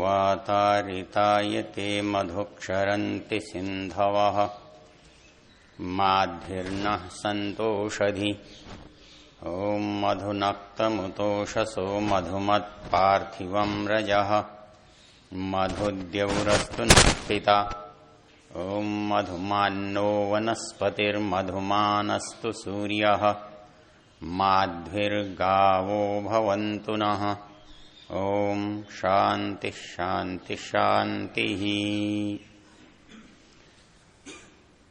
वातारितायते मधुक्षरन्ति सिन्धवः माध्भिर्नः सन्तोषधि ॐ मधुनक्तमुतोषसो मधुमत्पार्थिवं रजः मधुद्यौरस्तु नः पिता ॐ मधुमान्नो वनस्पतिर्मधुमानस्तु सूर्यः माध्भिर्गावो भवन्तु नः ओम शांति शांति शांति ही।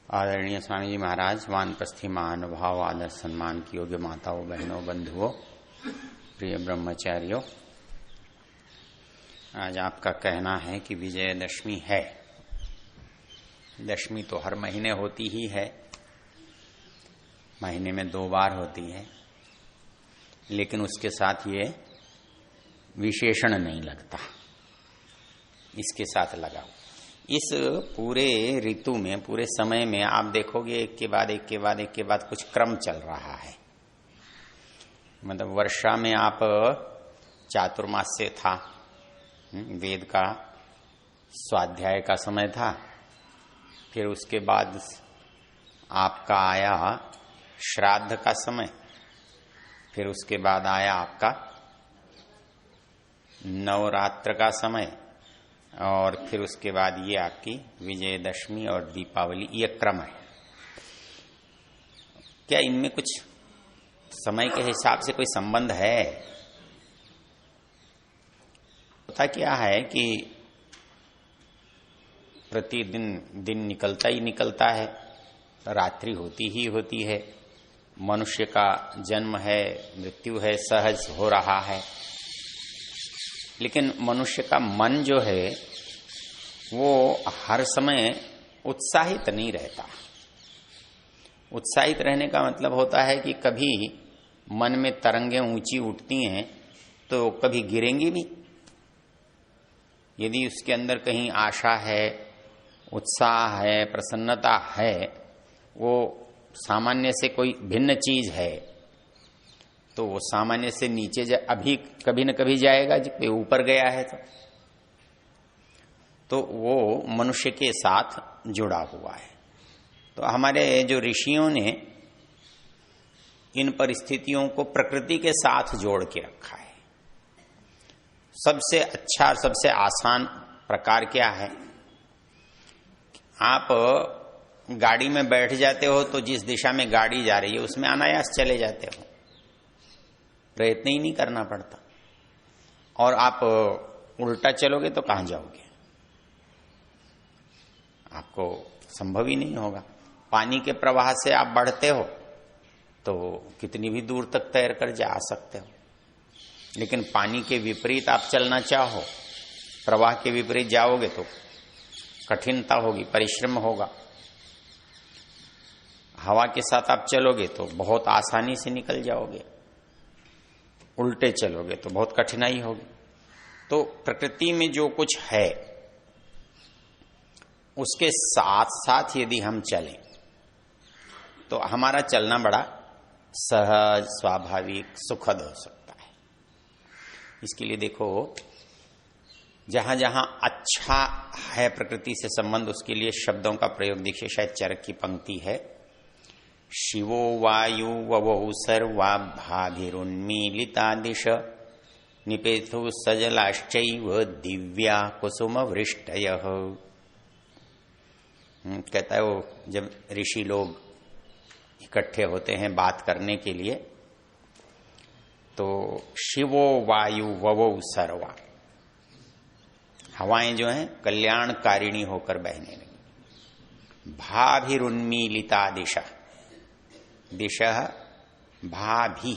आदरणीय स्वामी जी महाराज, वानप्रस्थी महानुभाव, आदर सम्मान की योग्य माताओं, बहनों, बंधुओं, प्रिय ब्रह्मचारियों, आज आपका कहना है कि विजयदशमी है। दशमी तो हर महीने होती ही है, महीने में 2 बार होती है, लेकिन उसके साथ ये विशेषण नहीं लगता, इसके साथ लगाओ। इस पूरे ऋतु में, पूरे समय में आप देखोगे एक के बाद एक के बाद एक के बाद कुछ क्रम चल रहा है। मतलब वर्षा में आप चातुर्मास्य था, वेद का स्वाध्याय का समय था, फिर उसके बाद आपका आया श्राद्ध का समय, फिर उसके बाद आया आपका नवरात्र का समय, और फिर उसके बाद ये आपकी विजयदशमी और दीपावली, ये क्रम है। क्या इनमें कुछ समय के हिसाब से कोई संबंध है? पता क्या है कि प्रतिदिन दिन निकलता ही निकलता है, रात्रि होती ही होती है, मनुष्य का जन्म है, मृत्यु है, सहज हो रहा है। लेकिन मनुष्य का मन जो है वो हर समय उत्साहित नहीं रहता। उत्साहित रहने का मतलब होता है कि कभी मन में तरंगें ऊंची उठती हैं तो कभी गिरेंगी भी। यदि उसके अंदर कहीं आशा है, उत्साह है, प्रसन्नता है, वो सामान्य से कोई भिन्न चीज है, तो वो सामान्य से नीचे अभी कभी न कभी जाएगा, जब ऊपर गया है तो वो मनुष्य के साथ जुड़ा हुआ है। तो हमारे जो ऋषियों ने इन परिस्थितियों को प्रकृति के साथ जोड़ के रखा है। सबसे अच्छा और सबसे आसान प्रकार क्या है? आप गाड़ी में बैठ जाते हो तो जिस दिशा में गाड़ी जा रही है उसमें अनायास चले जाते हो, प्रयत्न ही नहीं करना पड़ता। और आप उल्टा चलोगे तो कहां जाओगे? आपको संभव ही नहीं होगा। पानी के प्रवाह से आप बढ़ते हो तो कितनी भी दूर तक तैर कर जा सकते हो, लेकिन पानी के विपरीत आप चलना चाहो, प्रवाह के विपरीत जाओगे तो कठिनता होगी, परिश्रम होगा। हवा के साथ आप चलोगे तो बहुत आसानी से निकल जाओगे, उल्टे चलोगे तो बहुत कठिनाई होगी। तो प्रकृति में जो कुछ है उसके साथ साथ यदि हम चलें तो हमारा चलना बड़ा सहज, स्वाभाविक, सुखद हो सकता है। इसके लिए देखो, जहां जहां अच्छा है प्रकृति से संबंध, उसके लिए शब्दों का प्रयोग देखिए। शायद चरक की पंक्ति है, शिवो वायु ववौ सर्वा भाभिरुन्मीलिता दिश निपेथु सजलाश्चैव दिव्या कुसुम वृष्टयः। कहता है वो जब ऋषि लोग इकट्ठे होते हैं बात करने के लिए, तो शिवो वायु ववौ सर्वा, हवाएं जो हैं कल्याणकारिणी होकर बहने लगी। भाभिरुन्मीलिता दिशा, दिशा भाभी,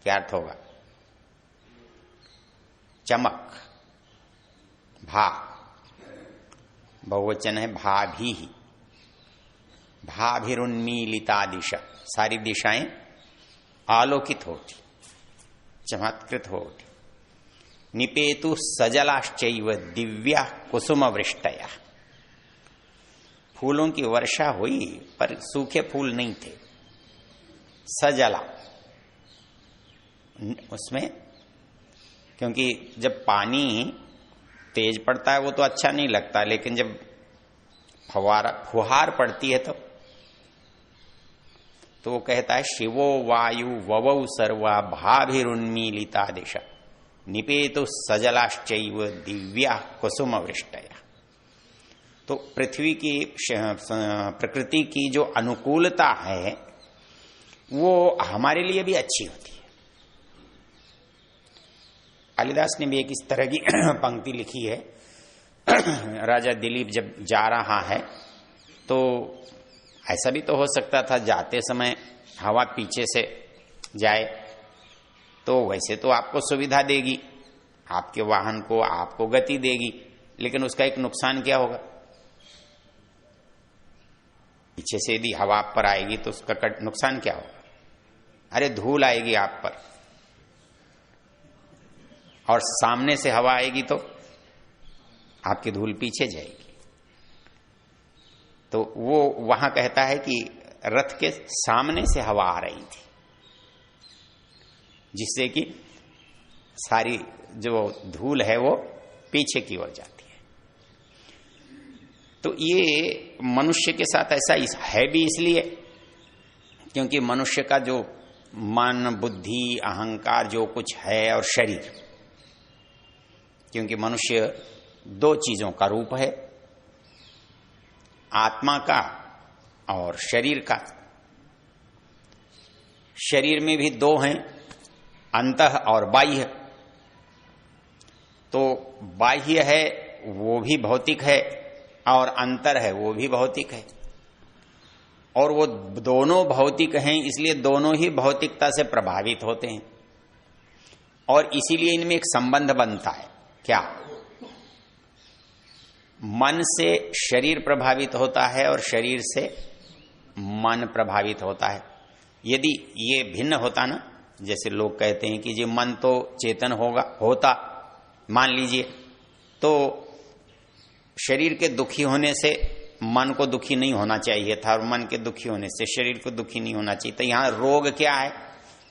क्या अर्थ होगा? चमक, भा बहुवचन है, भाभी, भाभिरुन्मीलिता दिशा, सारी दिशाएं आलोकित होती, चमत्कृत होती। निपेतु सजलाश्चैव दिव्या कुसुम वृष्टया, फूलों की वर्षा हुई पर सूखे फूल नहीं थे। सजला, उसमें क्योंकि जब पानी तेज पड़ता है वो तो अच्छा नहीं लगता, लेकिन जब फुहार पड़ती है तो वो कहता है शिवो वायु ववौ सर्वा भाभिरुन्मीलिता दिशा निपेतु सजलाश्चैव दिव्या कुसुम वृष्टया। तो पृथ्वी की प्रकृति की जो अनुकूलता है वो हमारे लिए भी अच्छी होती है। कालिदास ने भी एक इस तरह की पंक्ति लिखी है। राजा दिलीप जब जा रहा है तो ऐसा भी तो हो सकता था जाते समय हवा पीछे से जाए, तो वैसे तो आपको सुविधा देगी, आपके वाहन को आपको गति देगी, लेकिन उसका एक नुकसान क्या होगा? पीछे से यदि हवा आप पर आएगी तो उसका नुकसान क्या होगा? अरे धूल आएगी आप पर, और सामने से हवा आएगी तो आपकी धूल पीछे जाएगी। तो वो वहां कहता है कि रथ के सामने से हवा आ रही थी, जिससे कि सारी जो धूल है वो पीछे की ओर जाती है। तो ये मनुष्य के साथ ऐसा है भी इसलिए क्योंकि मनुष्य का जो मन, बुद्धि, अहंकार जो कुछ है, और शरीर, क्योंकि मनुष्य दो चीजों का रूप है, आत्मा का और शरीर का। शरीर में भी दो हैं, अंतः और बाह्य। तो बाह्य है वो भी भौतिक है और अंतर है वो भी भौतिक है, और वो दोनों भौतिक हैं, इसलिए दोनों ही भौतिकता से प्रभावित होते हैं, और इसीलिए इनमें एक संबंध बनता है। क्या? मन से शरीर प्रभावित होता है और शरीर से मन प्रभावित होता है। यदि ये भिन्न होता ना, जैसे लोग कहते हैं कि जी मन तो चेतन होता, मान लीजिए, तो शरीर के दुखी होने से मन को दुखी नहीं होना चाहिए था, और मन के दुखी होने से शरीर को दुखी नहीं होना चाहिए। तो यहां रोग क्या है?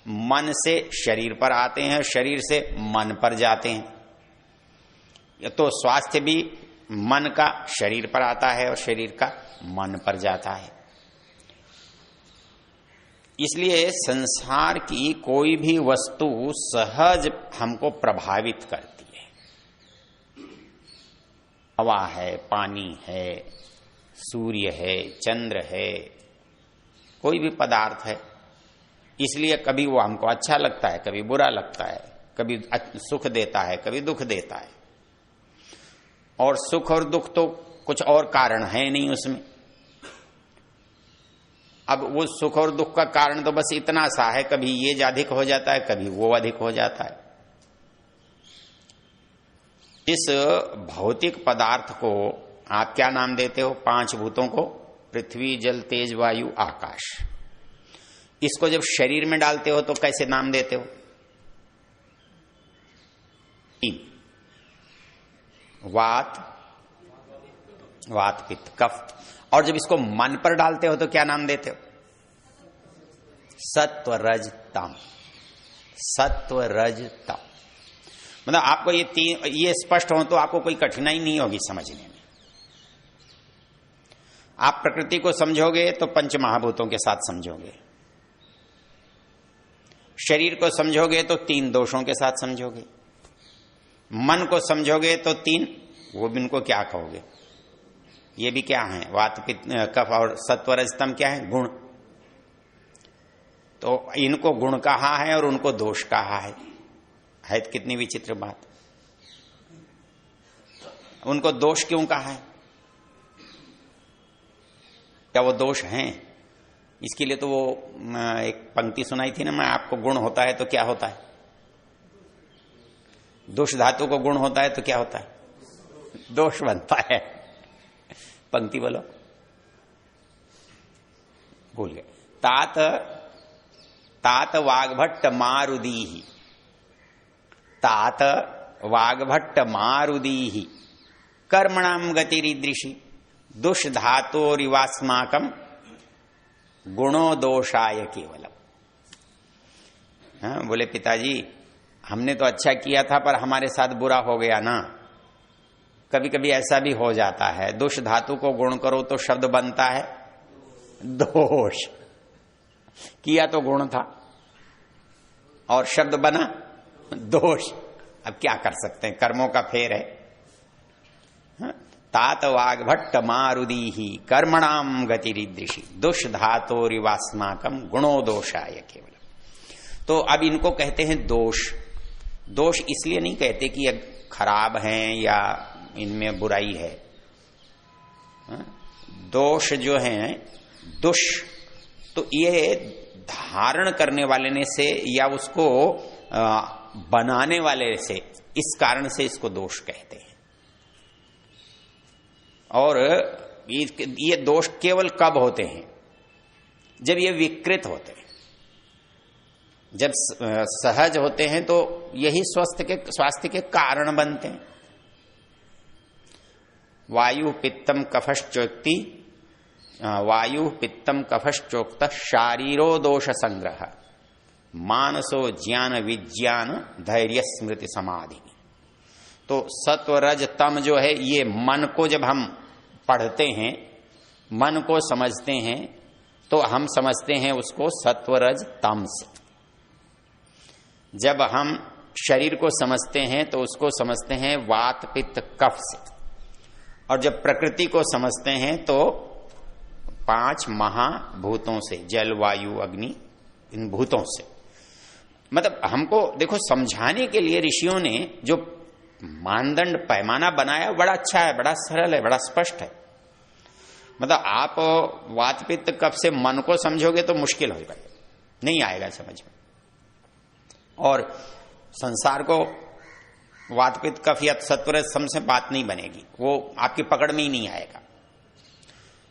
मन से शरीर पर आते हैं, शरीर से मन पर जाते हैं। तो स्वास्थ्य भी मन का शरीर पर आता है और शरीर का मन पर जाता है। इसलिए संसार की कोई भी वस्तु सहज हमको प्रभावित करती है। हवा है, पानी है, सूर्य है, चंद्र है, कोई भी पदार्थ है, इसलिए कभी वो हमको अच्छा लगता है, कभी बुरा लगता है, कभी सुख देता है, कभी दुख देता है। और सुख और दुख तो कुछ और कारण है नहीं उसमें। अब वो सुख और दुख का कारण तो बस इतना सा है, कभी ये अधिक हो जाता है, कभी वो अधिक हो जाता है। इस भौतिक पदार्थ को आप क्या नाम देते हो? 5 भूतों को, पृथ्वी, जल, तेज, वायु, आकाश। इसको जब शरीर में डालते हो तो कैसे नाम देते हो? 3, वात, पित्त, कफ। और जब इसको मन पर डालते हो तो क्या नाम देते हो? सत्व, रज, तम। सत्व, रज, तम। मतलब आपको ये स्पष्ट हो तो आपको कोई कठिनाई नहीं होगी समझने में। आप प्रकृति को समझोगे तो 5 महाभूतों के साथ समझोगे, शरीर को समझोगे तो 3 दोषों के साथ समझोगे, मन को समझोगे तो 3, वो भी इनको क्या कहोगे? ये भी क्या है? वात, पित्त, कफ और सत्व, रज, तम क्या है? गुण। तो इनको गुण कहा है और उनको दोष कहा है तो कितनी विचित्र बात। उनको दोष क्यों कहा है? क्या वो दोष हैं? इसके लिए तो वो एक पंक्ति सुनाई थी ना मैं आपको, गुण होता है तो क्या होता है? दोष धातु को गुण होता है तो क्या होता है? दोष बनता है। पंक्ति बोलो, भूल गए। तात वाग्भट्ट मारुदीहि, तात वाग्भट्ट मारुदीहि कर्मणाम गतिरीदृशी दुष्धातोरिवास्माकम गुणो दोषाय केवलम। हाँ, बोले पिताजी हमने तो अच्छा किया था पर हमारे साथ बुरा हो गया ना। कभी कभी ऐसा भी हो जाता है, दुष्ट धातु को गुण करो तो शब्द बनता है दोष। किया तो गुण था और शब्द बना दोष। अब क्या कर सकते हैं, कर्मों का फेर है। तात वाग भट्ट मारुदी ही कर्मणाम गतिरिदृशी दुष्ट धातोरिवास्माकम गुणो दोषाय केवल। तो अब इनको कहते हैं दोष। दोष इसलिए नहीं कहते कि ये खराब हैं या इनमें बुराई है। दोष जो है दुष, तो ये धारण करने वाले ने से या उसको बनाने वाले से, इस कारण से इसको दोष कहते हैं। और ये दोष केवल कब होते हैं? जब ये विकृत होते हैं। जब सहज होते हैं तो यही स्वास्थ्य के कारण बनते हैं। वायु पित्तम कफश्चोक्ति, वायु पित्तम कफश्चोक्त शारीरो दोष संग्रह मानसो ज्ञान विज्ञान धैर्य स्मृति समाधि। तो सत्व रज तम जो है, ये मन को जब हम पढ़ते हैं, मन को समझते हैं, तो हम समझते हैं उसको सत्व रज तम से। जब हम शरीर को समझते हैं तो उसको समझते हैं वात पित्त कफ से। और जब प्रकृति को समझते हैं तो 5 महाभूतों से, जल वायु अग्नि, इन भूतों से। मतलब हमको देखो समझाने के लिए ऋषियों ने जो मानदंड पैमाना बनाया बड़ा अच्छा है, बड़ा सरल है, बड़ा स्पष्ट है। मतलब आप वात पित्त कफ से मन को समझोगे तो मुश्किल होगा, नहीं आएगा समझ में। और संसार को वात पित्त कफ या सत्वर सम से बात नहीं बनेगी, वो आपकी पकड़ में ही नहीं आएगा।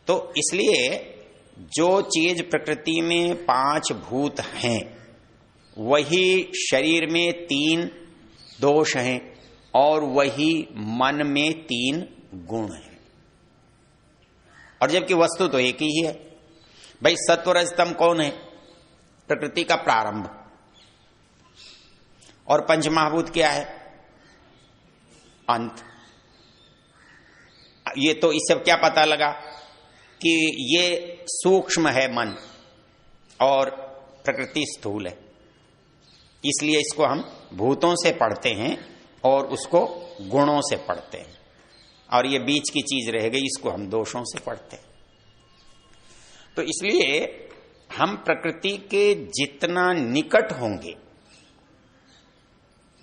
तो इसलिए जो चीज प्रकृति में 5 भूत हैं, वही शरीर में 3 दोष हैं और वही मन में 3 गुण हैं। और जबकि वस्तु तो एक ही है। भाई सत्व रजतम कौन है? प्रकृति का प्रारंभ। और पंचमहाभूत क्या है? अंत। ये तो इससे क्या पता लगा कि ये सूक्ष्म है मन और प्रकृति स्थूल है। इसलिए इसको हम भूतों से पढ़ते हैं और उसको गुणों से पढ़ते हैं। और ये बीच की चीज रह गई, इसको हम दोषों से पढ़ते हैं। तो इसलिए हम प्रकृति के जितना निकट होंगे,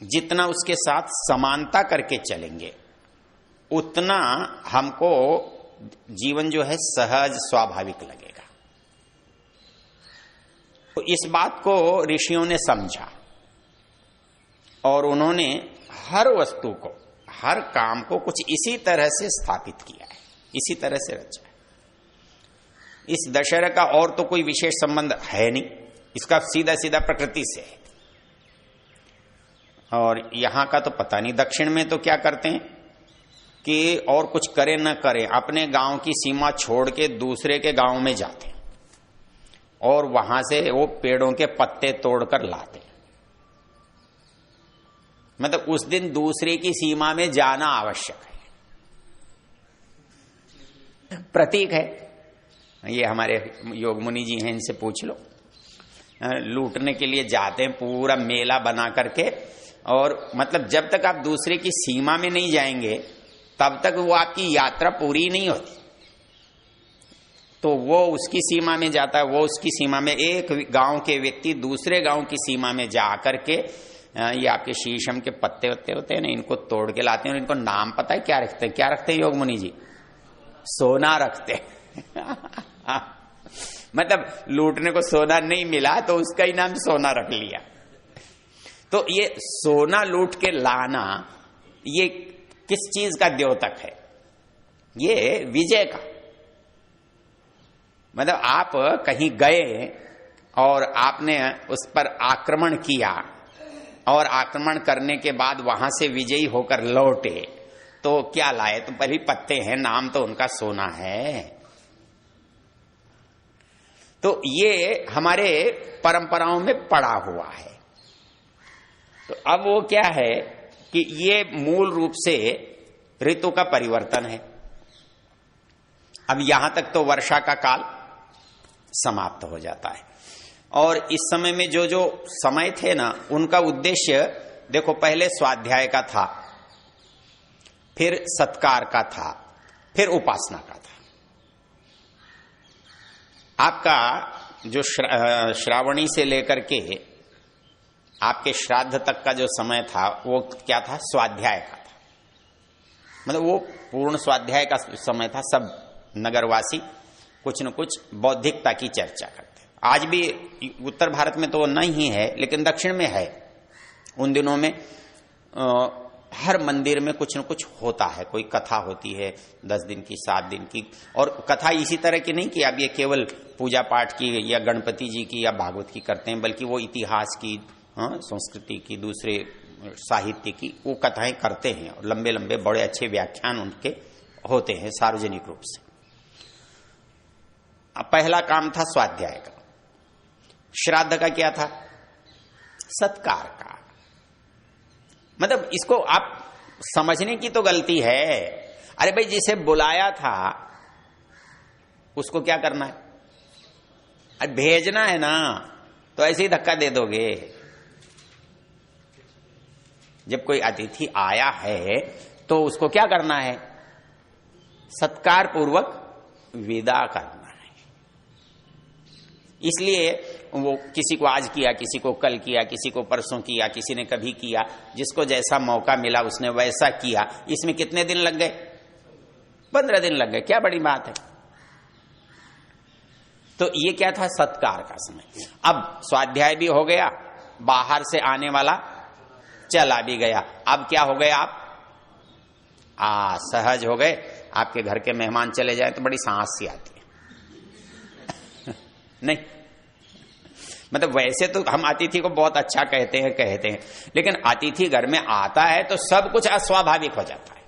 जितना उसके साथ समानता करके चलेंगे, उतना हमको जीवन जो है सहज स्वाभाविक लगेगा। तो इस बात को ऋषियों ने समझा और उन्होंने हर वस्तु को, हर काम को कुछ इसी तरह से स्थापित किया है, इसी तरह से रचा है। इस दशहरा का और तो कोई विशेष संबंध है नहीं, इसका सीधा सीधा प्रकृति से है। और यहां का तो पता नहीं, दक्षिण में तो क्या करते हैं कि और कुछ करें न करें, अपने गांव की सीमा छोड़ के दूसरे के गांव में जाते हैं और वहां से वो पेड़ों के पत्ते तोड़कर लाते हैं। मतलब उस दिन दूसरे की सीमा में जाना आवश्यक है, प्रतीक है। ये हमारे योग मुनि जी हैं, इनसे पूछ लो। लूटने के लिए जाते हैं, पूरा मेला बना करके। और मतलब जब तक आप दूसरे की सीमा में नहीं जाएंगे तब तक वो आपकी यात्रा पूरी नहीं होती। तो वो उसकी सीमा में जाता है, वो उसकी सीमा में। एक गांव के व्यक्ति दूसरे गांव की सीमा में जा करके ये आपके शीशम के पत्ते वत्ते होते हैं ना, इनको तोड़ के लाते हैं। और इनको नाम पता है क्या रखते हैं? क्या रखते हैं योग मुनि जी? सोना रखते हैं। मतलब लूटने को सोना नहीं मिला तो उसका ही नाम सोना रख लिया। तो ये सोना लूट के लाना, ये किस चीज का द्योतक है? ये विजय का। मतलब आप कहीं गए और आपने उस पर आक्रमण किया और आक्रमण करने के बाद वहां से विजयी होकर लौटे, तो क्या लाए? तो पहले पत्ते हैं, नाम तो उनका सोना है। तो ये हमारे परंपराओं में पड़ा हुआ है। तो अब वो क्या है कि ये मूल रूप से ऋतु का परिवर्तन है। अब यहां तक तो वर्षा का काल समाप्त हो जाता है, और इस समय में जो जो समय थे ना, उनका उद्देश्य देखो, पहले स्वाध्याय का था, फिर सत्कार का था, फिर उपासना का था। आपका जो श्रावणी से लेकर के आपके श्राद्ध तक का जो समय था वो क्या था? स्वाध्याय का था। मतलब वो पूर्ण स्वाध्याय का समय था। सब नगरवासी कुछ न कुछ बौद्धिकता की चर्चा करते हैं। आज भी उत्तर भारत में तो वो नहीं है, लेकिन दक्षिण में है। उन दिनों में हर मंदिर में कुछ न कुछ होता है, कोई कथा होती है 10 दिन की, 7 दिन की। और कथा इसी तरह की नहीं कि अब ये केवल पूजा पाठ की या गणपति जी की या भागवत की करते हैं, बल्कि वो इतिहास की, संस्कृति की, दूसरे साहित्य की वो कथाएं करते हैं, और लंबे लंबे बड़े अच्छे व्याख्यान उनके होते हैं सार्वजनिक रूप से। अब पहला काम था स्वाध्याय का। श्राद्ध का क्या था? सत्कार का। मतलब इसको आप समझने की तो गलती है। अरे भाई, जिसे बुलाया था उसको क्या करना है? अरे भेजना है ना, तो ऐसे ही धक्का दे दोगे? जब कोई अतिथि आया है तो उसको क्या करना है? सत्कार पूर्वक विदा करना है। इसलिए वो किसी को आज किया, किसी को कल किया, किसी को परसों किया, किसी ने कभी किया, जिसको जैसा मौका मिला उसने वैसा किया। इसमें कितने दिन लग गए? 15 दिन लग गए। क्या बड़ी बात है। तो ये क्या था? सत्कार का समय। अब स्वाध्याय भी हो गया, बाहर से आने वाला चला भी गया। अब क्या हो गए आप? सहज हो गए। आपके घर के मेहमान चले जाए तो बड़ी सांस सी आती है नहीं, मतलब वैसे तो हम अतिथि को बहुत अच्छा कहते हैं, लेकिन अतिथि घर में आता है तो सब कुछ अस्वाभाविक हो जाता है।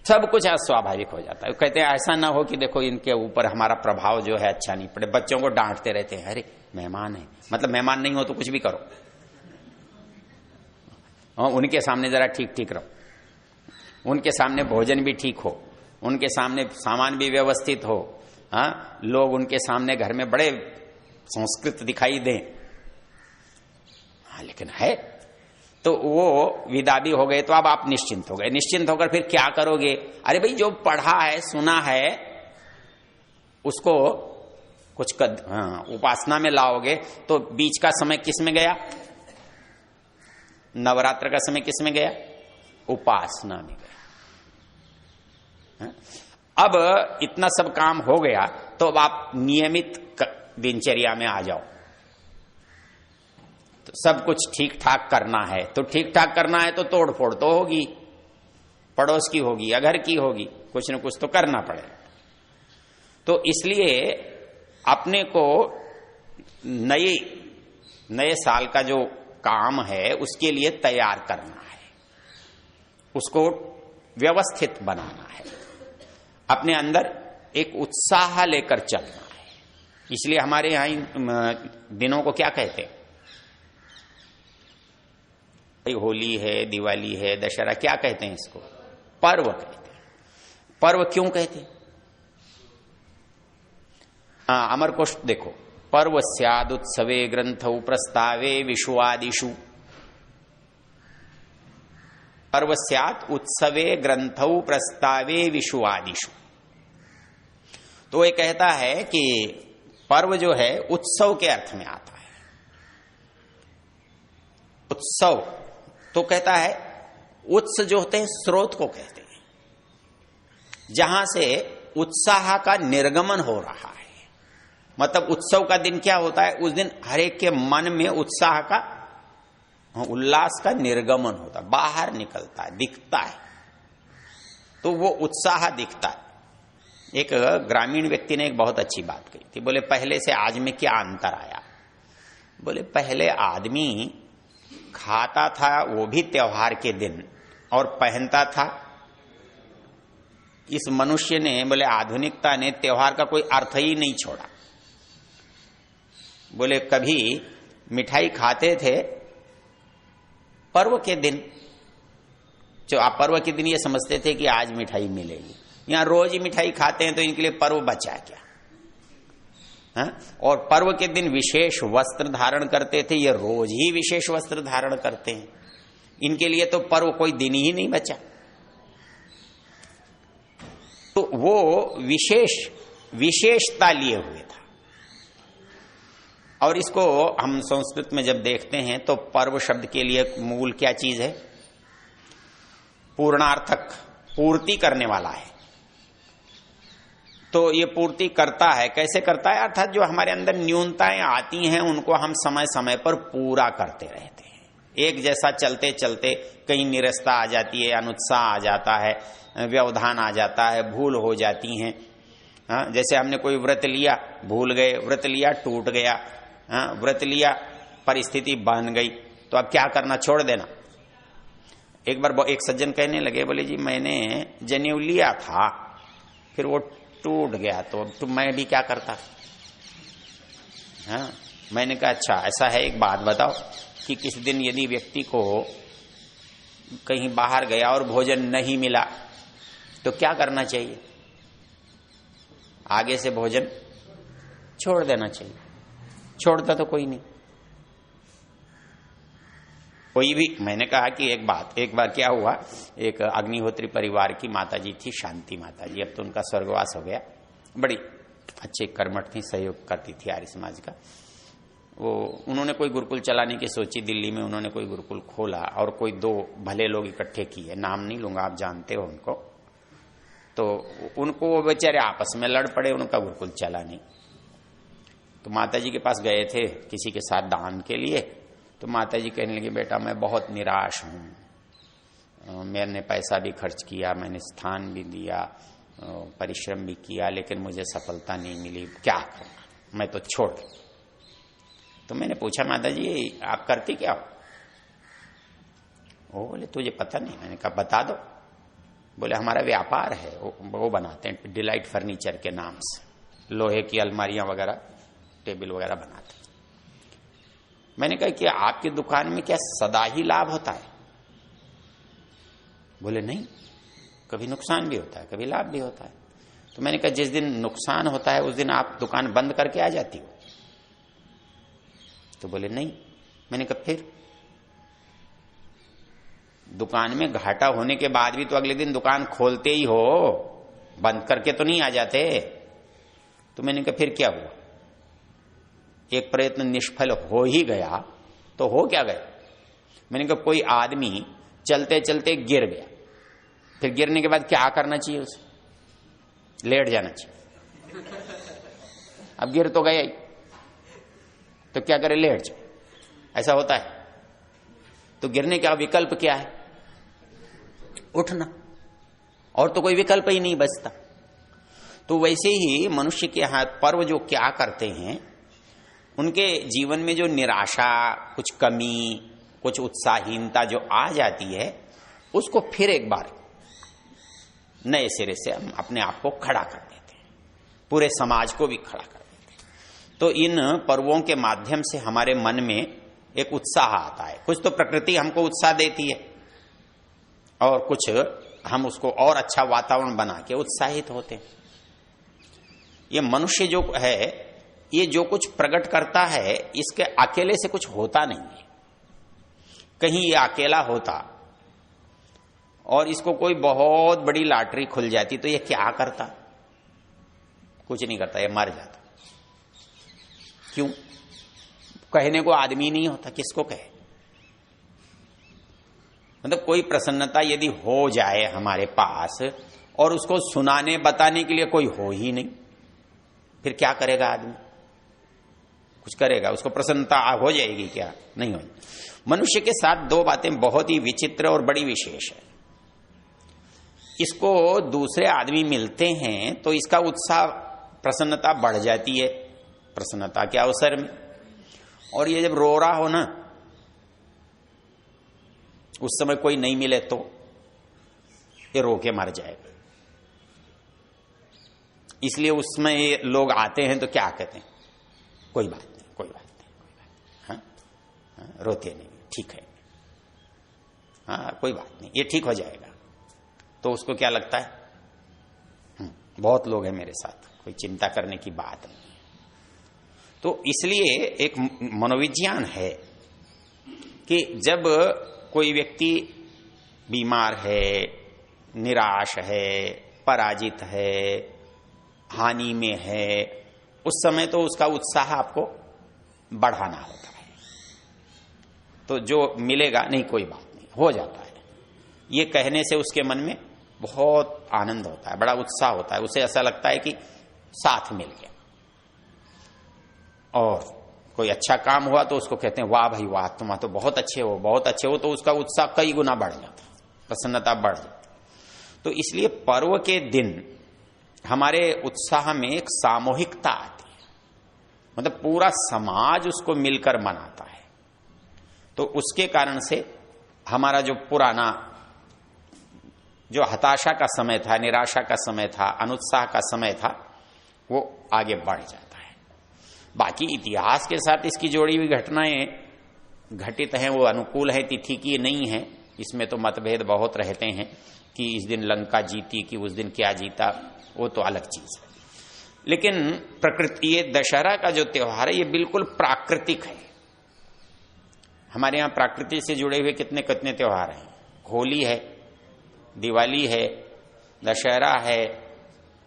सब कुछ अस्वाभाविक हो जाता है। कहते हैं ऐसा ना हो कि देखो इनके ऊपर हमारा प्रभाव जो है अच्छा नहीं पड़े। बच्चों को डांटते रहते हैं, अरे मेहमान है, मतलब मेहमान नहीं हो तो कुछ भी करो, उनके सामने जरा ठीक ठीक रहो, उनके सामने भोजन भी ठीक हो, उनके सामने सामान भी व्यवस्थित हो। हाँ, लोग उनके सामने घर में बड़े संस्कृत दिखाई दें। हाँ, लेकिन है तो वो विदा भी हो गए, तो अब आप निश्चिंत हो गए। निश्चिंत होकर फिर क्या करोगे? अरे भाई, जो पढ़ा है, सुना है, उसको कुछ उपासना में लाओगे। तो बीच का समय किस में गया? नवरात्र का समय किस में गया? उपासना में गया। अब इतना सब काम हो गया तो अब आप नियमित दिनचर्या में आ जाओ। तो सब कुछ ठीक ठाक करना है, तो ठीक ठाक करना है तो तोड़ फोड़ तो होगी, पड़ोस की होगी या घर की होगी, कुछ न कुछ तो करना पड़ेगा। तो इसलिए अपने को नए साल का जो काम है उसके लिए तैयार करना है, उसको व्यवस्थित बनाना है, अपने अंदर एक उत्साह लेकर चलना है। इसलिए हमारे यहां दिनों को क्या कहते हैं? होली है, दिवाली है, दशहरा, क्या कहते हैं इसको? पर्व कहते हैं। पर्व क्यों कहते हैं? अमरकोश देखो, पर्व स्याद उत्सवे ग्रंथौ प्रस्तावे विश्वादिषु। पर्व स्यात् उत्सवे ग्रंथौ प्रस्तावे विश्वादिषु। तो ये कहता है कि पर्व जो है उत्सव के अर्थ में आता है। उत्सव तो कहता है, उत्स जो होते हैं स्रोत को कहते हैं, जहां से उत्साह का निर्गमन हो रहा है। मतलब उत्सव का दिन क्या होता है? उस दिन हर एक के मन में उत्साह का, उल्लास का निर्गमन होता है, बाहर निकलता है, दिखता है। तो वो उत्साह दिखता है। एक ग्रामीण व्यक्ति ने एक बहुत अच्छी बात कही थी। बोले पहले से आज में क्या अंतर आया? बोले पहले आदमी खाता था वो भी त्योहार के दिन, और पहनता था। इस मनुष्य ने, बोले आधुनिकता ने त्योहार का कोई अर्थ ही नहीं छोड़ा। बोले कभी मिठाई खाते थे पर्व के दिन। जो आप पर्व के दिन ये समझते थे कि आज मिठाई मिलेगी, यहां रोज ही मिठाई खाते हैं तो इनके लिए पर्व बचा क्या? और पर्व के दिन विशेष वस्त्र धारण करते थे, ये रोज ही विशेष वस्त्र धारण करते हैं। इनके लिए तो पर्व कोई दिन ही नहीं बचा। तो वो विशेषता लिए हुए था। और इसको हम संस्कृत में जब देखते हैं तो पर्व शब्द के लिए मूल क्या चीज है? पूर्णार्थक, पूर्ति करने वाला है। तो ये पूर्ति करता है। कैसे करता है? अर्थात जो हमारे अंदर न्यूनताएं आती हैं उनको हम समय समय पर पूरा करते रहते हैं। एक जैसा चलते चलते कहीं निरस्ता आ जाती है, अनुत्साह आ जाता है, व्यवधान आ जाता है, भूल हो जाती हैं। जैसे हमने कोई व्रत लिया, भूल गए, व्रत लिया टूट गया, व्रत लिया परिस्थिति बन गई, तो अब क्या करना? छोड़ देना। एक बार एक सज्जन कहने लगे, बोले जी मैंने जनेऊ लिया था, फिर वो टूट गया, तो मैं भी क्या करता? मैंने कहा अच्छा ऐसा है, एक बात बताओ कि किसी दिन यदि व्यक्ति को कहीं बाहर गया और भोजन नहीं मिला तो क्या करना चाहिए? आगे से भोजन छोड़ देना चाहिए। छोड़ता तो कोई नहीं, कोई भी। मैंने कहा कि एक बार क्या हुआ, एक अग्निहोत्री परिवार की माताजी थी, शांति माताजी, अब तो उनका स्वर्गवास हो गया। बड़ी अच्छे कर्मठ थी, सहयोग करती थी आर्य समाज का। वो उन्होंने कोई गुरुकुल चलाने की सोची, दिल्ली में उन्होंने कोई गुरुकुल खोला और कोई 2 भले लोग इकट्ठे किए, नाम नहीं लूंगा, आप जानते हो उनको। तो उनको वो बेचारे आपस में लड़ पड़े, उनका गुरुकुल चला नहीं। तो माताजी के पास गए थे किसी के साथ दान के लिए। तो माताजी कहने लगी, बेटा मैं बहुत निराश हूं, मैंने पैसा भी खर्च किया, मैंने स्थान भी दिया, परिश्रम भी किया, लेकिन मुझे सफलता नहीं मिली, क्या करना, मैं तो छोड़। तो मैंने पूछा माताजी आप करती क्या हो? वो बोले तुझे पता नहीं। मैंने कहा बता दो। बोले हमारा व्यापार है, वो बनाते हैं डिलाइट फर्नीचर के नाम से, लोहे की अलमारियां वगैरह, टेबल वगैरह बनाते हैं। मैंने कहा कि आपकी दुकान में क्या सदा ही लाभ होता है? बोले नहीं, कभी नुकसान भी होता है, कभी लाभ भी होता है। तो मैंने कहा जिस दिन नुकसान होता है उस दिन आप दुकान बंद करके आ जाती हो? तो बोले नहीं। मैंने कहा फिर? दुकान में घाटा होने के बाद भी तो अगले दिन दुकान खोलते ही हो, बंद करके तो नहीं आ जाते। तो मैंने कहा फिर क्या हुआ? एक प्रयत्न निष्फल हो ही गया तो हो क्या गया? मैंने कहा कोई आदमी चलते चलते गिर गया, फिर गिरने के बाद क्या करना चाहिए? उसे लेट जाना चाहिए। अब गिर तो गया ही, तो क्या करे? लेट जाए। ऐसा होता है? तो गिरने का विकल्प क्या है? उठना, और तो कोई विकल्प ही नहीं बचता। तो वैसे ही मनुष्य के हाथ पर्व जो क्या करते हैं, उनके जीवन में जो निराशा, कुछ कमी, कुछ उत्साहीनता जो आ जाती है, उसको फिर एक बार नए सिरे से हम अपने आप को खड़ा कर देते हैं, पूरे समाज को भी खड़ा कर देते हैं। तो इन पर्वों के माध्यम से हमारे मन में एक उत्साह आता है। कुछ तो प्रकृति हमको उत्साह देती है और कुछ हम उसको और अच्छा वातावरण बना के उत्साहित होते हैं। ये मनुष्य जो है, ये जो कुछ प्रकट करता है, इसके अकेले से कुछ होता नहीं है। कहीं ये अकेला होता और इसको कोई बहुत बड़ी लॉटरी खुल जाती तो ये क्या करता? कुछ नहीं करता, ये मर जाता। क्यों? कहने को आदमी नहीं होता, किसको कहे? मतलब कोई प्रसन्नता यदि हो जाए हमारे पास और उसको सुनाने बताने के लिए कोई हो ही नहीं, फिर क्या करेगा आदमी? कुछ करेगा? उसको प्रसन्नता हो जाएगी क्या? नहीं होगी। मनुष्य के साथ 2 बातें बहुत ही विचित्र और बड़ी विशेष है। इसको दूसरे आदमी मिलते हैं तो इसका उत्साह, प्रसन्नता बढ़ जाती है प्रसन्नता के अवसर में, और ये जब रो रहा हो ना, उस समय कोई नहीं मिले तो ये रो के मर जाएगा। इसलिए उसमें ये लोग आते हैं तो क्या कहते हैं? कोई बात नहीं, कोई बात नहीं, कोई बात नहीं। हाँ? रोते नहीं, ठीक है, हाँ कोई बात नहीं, ये ठीक हो जाएगा। तो उसको क्या लगता है, बहुत लोग हैं मेरे साथ, कोई चिंता करने की बात नहीं। तो इसलिए एक मनोविज्ञान है कि जब कोई व्यक्ति बीमार है, निराश है, पराजित है, हानि में है, उस समय तो उसका उत्साह आपको बढ़ाना होता है। तो जो मिलेगा, नहीं कोई बात नहीं, हो जाता है, ये कहने से उसके मन में बहुत आनंद होता है, बड़ा उत्साह होता है, उसे ऐसा लगता है कि साथ मिल गया। और कोई अच्छा काम हुआ तो उसको कहते हैं वाह भाई वाह, तुम तो बहुत अच्छे हो, बहुत अच्छे हो, तो उसका उत्साह कई गुना बढ़ जाता, प्रसन्नता बढ़ जाती। तो इसलिए पर्व के दिन हमारे उत्साह में एक सामूहिकता आती है, मतलब पूरा समाज उसको मिलकर मनाता है। तो उसके कारण से हमारा जो पुराना जो हताशा का समय था, निराशा का समय था, अनुत्साह का समय था, वो आगे बढ़ जाता है। बाकी इतिहास के साथ इसकी जोड़ी हुई घटनाएं घटित हैं, वो अनुकूल है तिथि की नहीं है, इसमें तो मतभेद बहुत रहते हैं कि इस दिन लंका जीती कि उस दिन क्या जीता, वो तो अलग चीज है। लेकिन प्रकृति, ये दशहरा का जो त्योहार है ये बिल्कुल प्राकृतिक है। हमारे यहां प्रकृति से जुड़े हुए कितने कितने त्योहार हैं, होली है, दिवाली है, दशहरा है,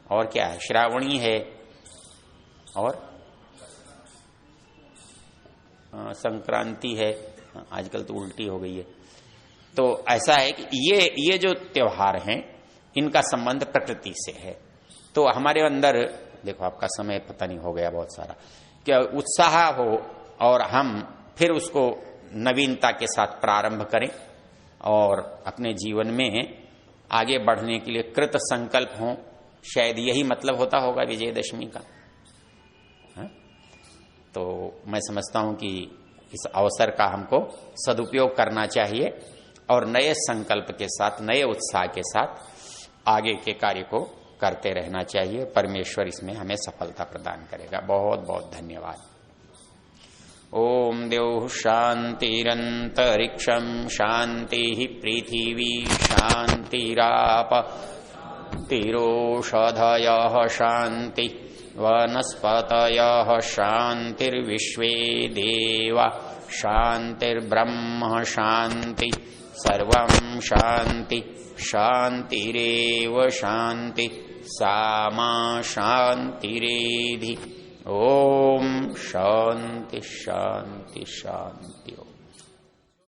और क्या है, श्रावणी है, और संक्रांति है, आजकल तो उल्टी हो गई है। तो ऐसा है कि ये जो त्योहार हैं इनका संबंध प्रकृति से है। तो हमारे अंदर देखो, आपका समय पता नहीं हो गया बहुत सारा, क्या उत्साह हो और हम फिर उसको नवीनता के साथ प्रारंभ करें और अपने जीवन में आगे बढ़ने के लिए कृत संकल्प हों। शायद यही मतलब होता होगा विजयदशमी का। तो मैं समझता हूं कि इस अवसर का हमको सदुपयोग करना चाहिए और नए संकल्प के साथ, नए उत्साह के साथ आगे के कार्य को करते रहना चाहिए। परमेश्वर इसमें हमें सफलता प्रदान करेगा। बहुत बहुत धन्यवाद। ओम द्यौः शान्तिरन्तरिक्षं शान्तिः पृथिवी शान्तिराप तिरोषधयः शान्ति वनस्पतयः शान्तिर्विश्वे देवा शान्तिर्ब्रह्म शान्ति सर्वं शान्ति शान्तिरेव शान्ति सामा शान्तिरेधि। ओम शांति शांति शांति।